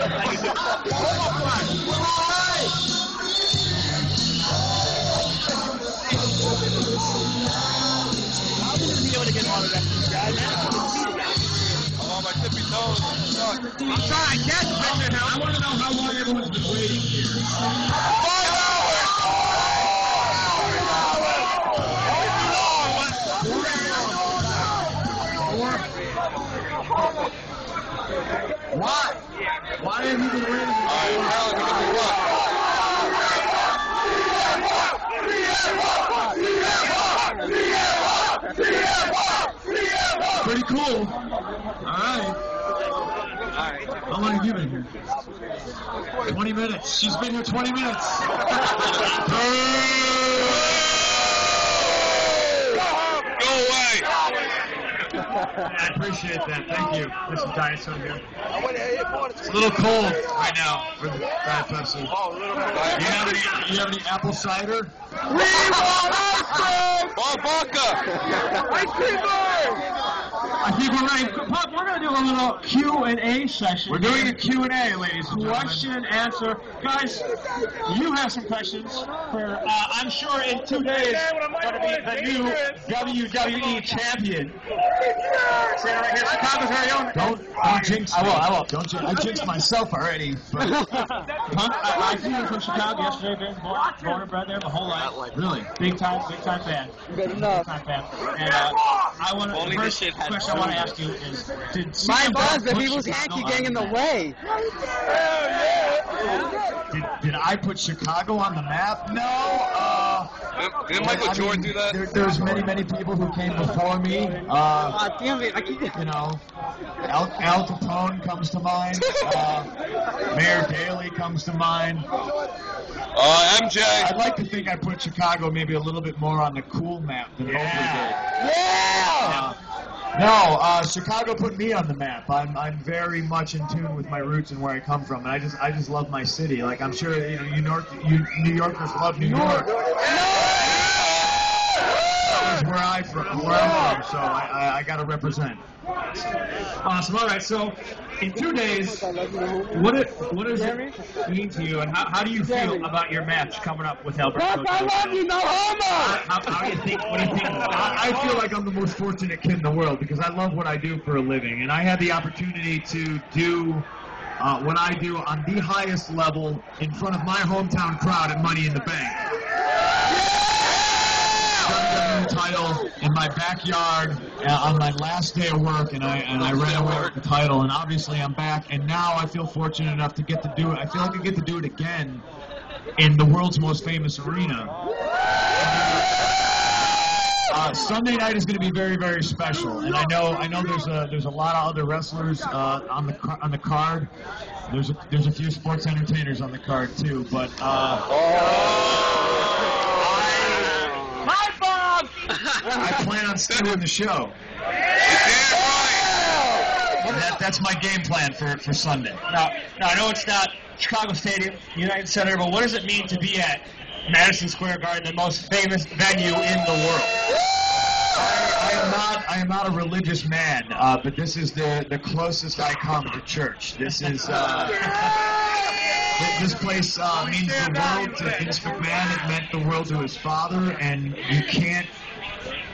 I'm on my tippy toes. I'm trying to catch it. I want to know how long everyone's been waiting here. 5 hours! Why? Why have you been waiting? Alright, Tyler, give me Pretty cool. Alright. How long have you been here? 20 minutes. She's been here 20 minutes. Go away! I appreciate that. Thank you. This is Diet Soda here. It's a little cold right now for the Diet Pepsi. Oh, a little bit. You have any apple cider? We want ice cream! More vodka! Ice cream bar! I think we're ready. We're going to do a little Q&A session. We're doing a Q&A, ladies and gentlemen. Question and answer. Guys, you have some questions for, I'm sure in 2 days, going to be the new WWE champion. Stand right here, Chicago's very own. Don't jinx me. I will. Don't jinx. I jinxed myself already. But Punk, I flew in from Chicago yesterday, been born and bred there my whole life. really, Big time fan. Good enough. Big time fan. And I want to, the first question I want to ask you is, did My CM buzz, Punk the put people's hand Chicago keep on getting in the map? way. did I put Chicago on the map? No. Didn't Michael Jordan do that? There's many people who came before me. Damn it, I keep... You know, Al Capone comes to mind. Mayor Daley comes to mind. MJ. I'd like to think I put Chicago maybe a little bit more on the cool map than Oakley did. Yeah! No, Chicago put me on the map. I'm very much in tune with my roots and where I come from, and I just love my city. Like I'm sure New Yorkers love New York. That's where I'm from, so I got to represent. Awesome. All right. So, in 2 days, what does it mean to you, and how do you feel about your match coming up with Albert? I love you, no homo! How do you think? What do you think? I feel like I'm the most fortunate kid in the world because I love what I do for a living, and I had the opportunity to do what I do on the highest level in front of my hometown crowd at Money in the Bank. WWE title in my backyard on my last day of work, and I ran away with the title, and obviously I'm back, and now I feel fortunate enough to get to do it. I feel like I get to do it again in the world's most famous arena. Sunday night is going to be very, very special, and I know there's a lot of other wrestlers on the card. There's a few sports entertainers on the card too, but I plan on stealing the show. That's my game plan for Sunday. Now, I know it's not Chicago Stadium, United Center, but what does it mean to be at Madison Square Garden, the most famous venue in the world? I am not a religious man, but this is the closest I come to church. This is this place means the world to Vince McMahon. It meant the world to his father, and you can't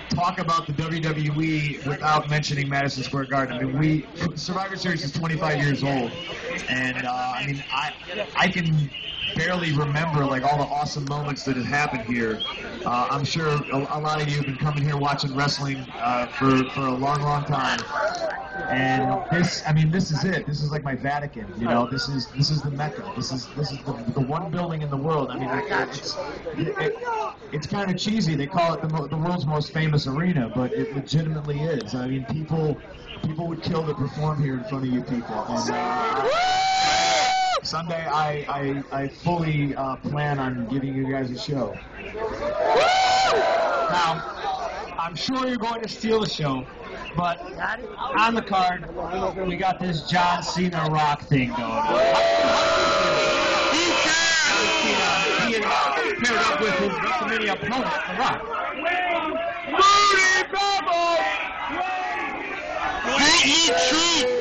talk about the WWE without mentioning Madison Square Garden. I mean, Survivor Series is 25 years old, and I can barely remember like all the awesome moments that have happened here. I'm sure a lot of you have been coming here watching wrestling for a long time. And this is it. This is like my Vatican, you know. This is the Mecca. This is the one building in the world. I mean, it's kind of cheesy. They call it the world's most famous arena, but it legitimately is. I mean, people would kill to perform here in front of you people. And, Sunday, I fully plan on giving you guys a show. Now, I'm sure you're going to steal the show, but on the card, we got this John Cena Rock thing going on. He is paired up with his WrestleMania opponent, The Rock. Rudy Bubble!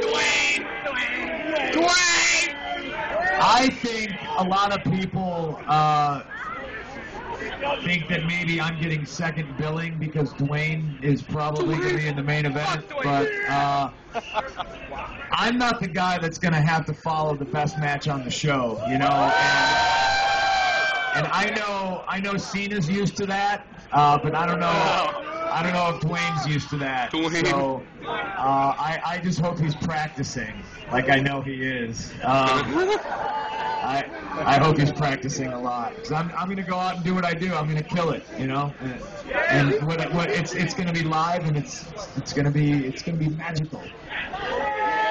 Dwayne! Dwayne! I think a lot of people think that maybe I'm getting second billing because Dwayne is probably going to be in the main event, but I'm not the guy that's going to have to follow the best match on the show, you know. And I know Cena's used to that, but I don't know if Dwayne's used to that. So I just hope he's practicing, like I know he is. I hope he's practicing a lot, because I'm going to go out and do what I do. I'm going to kill it, you know. And it's going to be live, and it's going to be magical.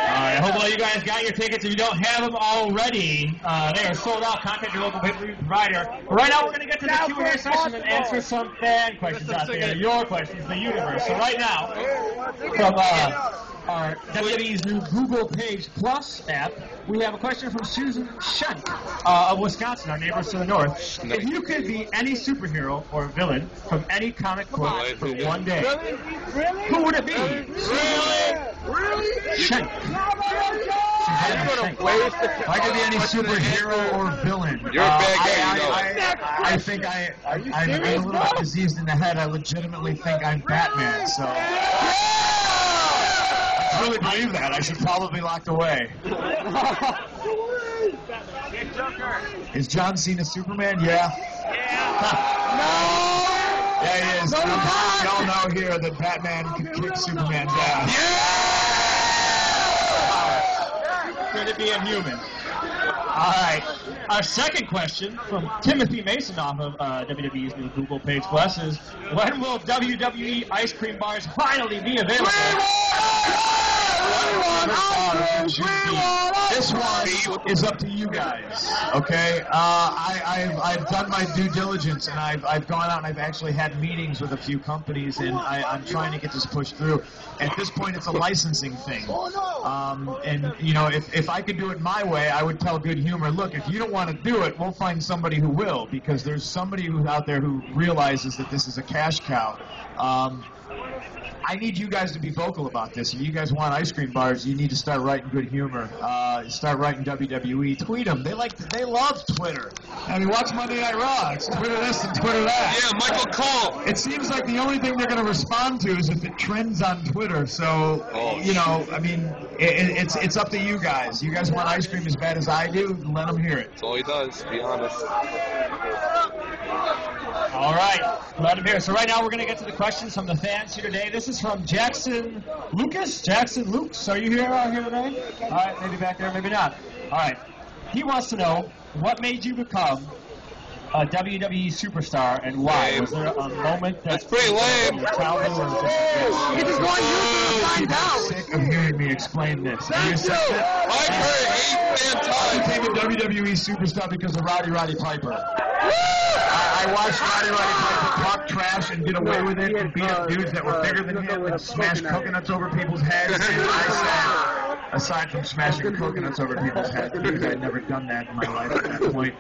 All right, I hope all you guys got your tickets. If you don't have them already, they are sold out. Contact your local pay-per-view provider. But right now, we're going to get to the Q&A session and answer some fan questions out there. Your questions, the universe. So right now, from our WWE's new Google Page Plus app, we have a question from Susan Shank of Wisconsin, our neighbors to the north. If you could be any superhero or villain from any comic book for one day, who would it be? Really? Shank. If I could be any superhero or villain, You're a bad guy, you know. I think I'm a little bit diseased in the head. I legitimately think I'm Batman, so I truly believe that. I should probably be locked away. Is John Cena Superman? Yeah. No! Yeah, he is. We all know here that Batman can kick Superman's ass. Could it be a human? All right. Our second question from Timothy Mason off of WWE's new Google Page Plus is, when will WWE ice cream bars finally be available? This one is up to you guys, okay? I've done my due diligence, and I've gone out and I've actually had meetings with a few companies, and I'm trying to get this pushed through. At this point, it's a licensing thing. And, you know, if I could do it my way, I would tell Good Humor, look, if you don't want to do it, we'll find somebody who will, because there's somebody who's out there who realizes that this is a cash cow. I need you guys to be vocal about this. If you guys want ice cream bars, you need to start writing Good Humor. Start writing WWE. Tweet them. They love Twitter. I mean, watch Monday Night Raw. It's Twitter this and Twitter that. Yeah, Michael Cole. It seems like the only thing they're going to respond to is if it trends on Twitter. So, you know, I mean, it's up to you guys. You guys want ice cream as bad as I do? Let them hear it. That's all he does, to be honest. All right. Let him hear. So right now we're going to get to the questions from the fans here today. This is from Jackson Lucas. Jackson Lukes, are you here today? All right, maybe back there, maybe not. All right. He wants to know, what made you become a WWE superstar and why? Lame. Was there a moment That's pretty lame. in your childhood or I'm sick of hearing me explain this. Are you sick of it? I've heard 8 damn I times. became a WWE superstar because of Roddy Piper. I watched Roddy Piper talk trash and get away with it and beat up dudes that were bigger than him and smash coconuts over people's heads. And I said, aside from smashing coconuts over people's heads, because I'd never done that in my life at that point,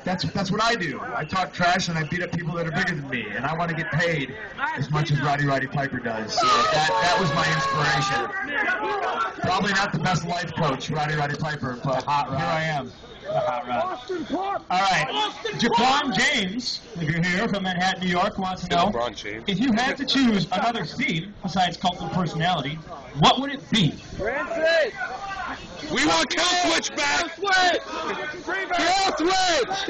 that's what I do. I talk trash and I beat up people that are bigger than me, and I want to get paid as much as Roddy Piper does. So that was my inspiration. Probably not the best life coach, Roddy Piper, but here I am. All right. Jaquan James, if you're here from Manhattan, New York, wants to know, LeBron James. if you had to choose another theme besides cult of personality, what would it be? We want Kill Switch back. Kill Switch!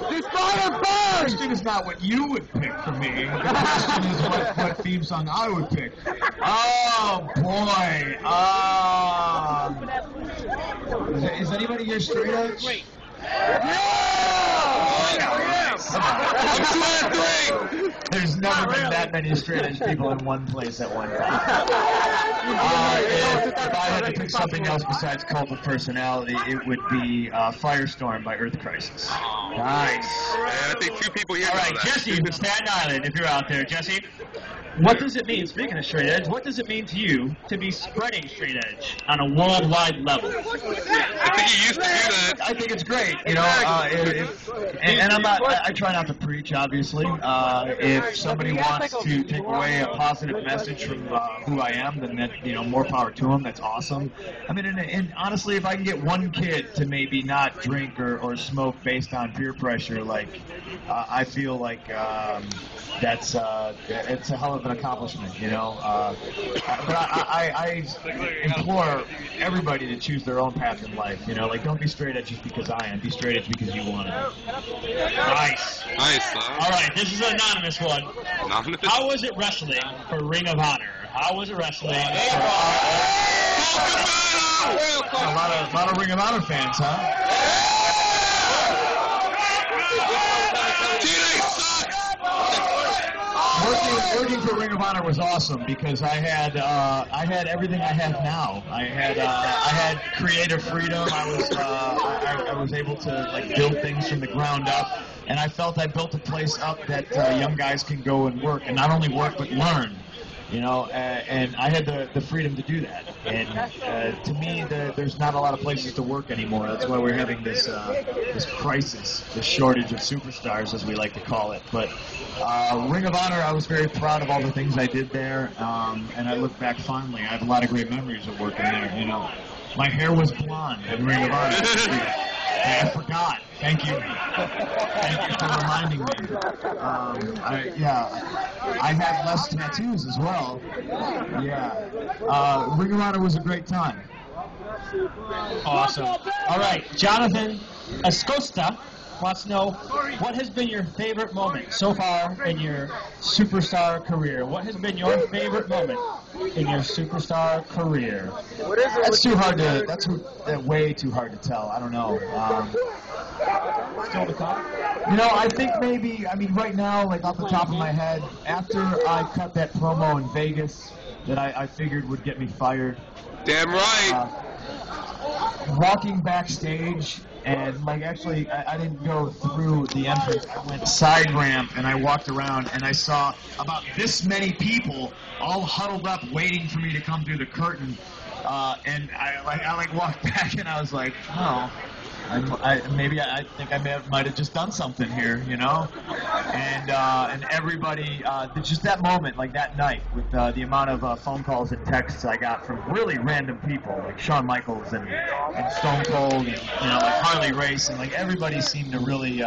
The question is not what you would pick for me. The question is what theme song I would pick. Oh, boy. Is anybody here straight edge? Wait. There's never been that many straight edge people in one place at one time. If I had to pick something else besides Cult of Personality, it would be Firestorm by Earth Crisis. Nice. I think 2 people here All know right, that. Jesse from Staten Island, if you're out there. Jesse, what does it mean, speaking of straight edge, what does it mean to you to be spreading straight edge on a worldwide level? I think you used to do that. I think it's great, you know, and I'm not, I try not to preach, obviously. If somebody wants to take away a positive message from who I am, then that, more power to them. That's awesome. I mean, and honestly, if I can get one kid to maybe not drink or smoke based on peer pressure, I feel like it's a hell of an accomplishment, But I implore everybody to choose their own path in life, don't be straight edge just because I am. Be straight edge because you want it. Nice. All right, this is an anonymous one. Anonymous? How was it wrestling for Ring of Honor? How was it wrestling for... A lot of Ring of Honor fans, huh? Working for Ring of Honor was awesome because I had everything I have now. I had creative freedom. I was able to build things from the ground up, and I felt I built a place up that young guys can go and work, and not only work but learn. And I had the freedom to do that. And to me, there's not a lot of places to work anymore. That's why we're having this crisis, this shortage of superstars, as we like to call it. But Ring of Honor, I was very proud of all the things I did there, and I look back fondly. I have a lot of great memories of working there. My hair was blonde in Ring of Honor. I forgot. Thank you. Thank you for reminding me. I had less tattoos as well. Yeah. Ring of Honor was a great time. Awesome. All right, Jonathan Escosta wants to know, what has been your favorite moment so far in your superstar career? What has been your favorite moment in your superstar career? That's too hard to. That's way too hard to tell. I don't know. Still to come? I think maybe. Right now, off the top of my head, after I cut that promo in Vegas that I figured would get me fired. Damn right. Walking backstage. And actually, I didn't go through the entrance. I went side ramp, and I walked around, and I saw about this many people all huddled up, waiting for me to come through the curtain. And I walked back, and I was like, oh, I think I might have just done something here, And everybody, just that moment, that night, with the amount of phone calls and texts I got from really random people, like Shawn Michaels and Stone Cold, and Harley Race, and everybody seemed to really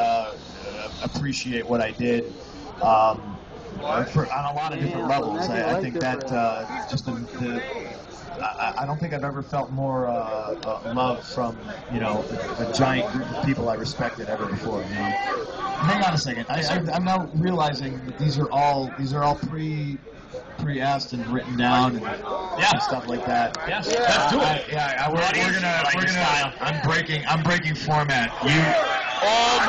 appreciate what I did. On a lot of different levels. I think that I don't think I've ever felt more love from a giant group of people I respected ever before. Hang on a second. I'm now realizing that these are all pre-asked and written down and stuff like that. Yes, let's do it. We're gonna. I'm breaking format. You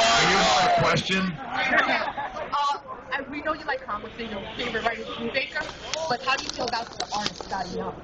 have a question? We know you like comics and your favorite writer is Brubaker, but how do you feel about the artist Scotty Young?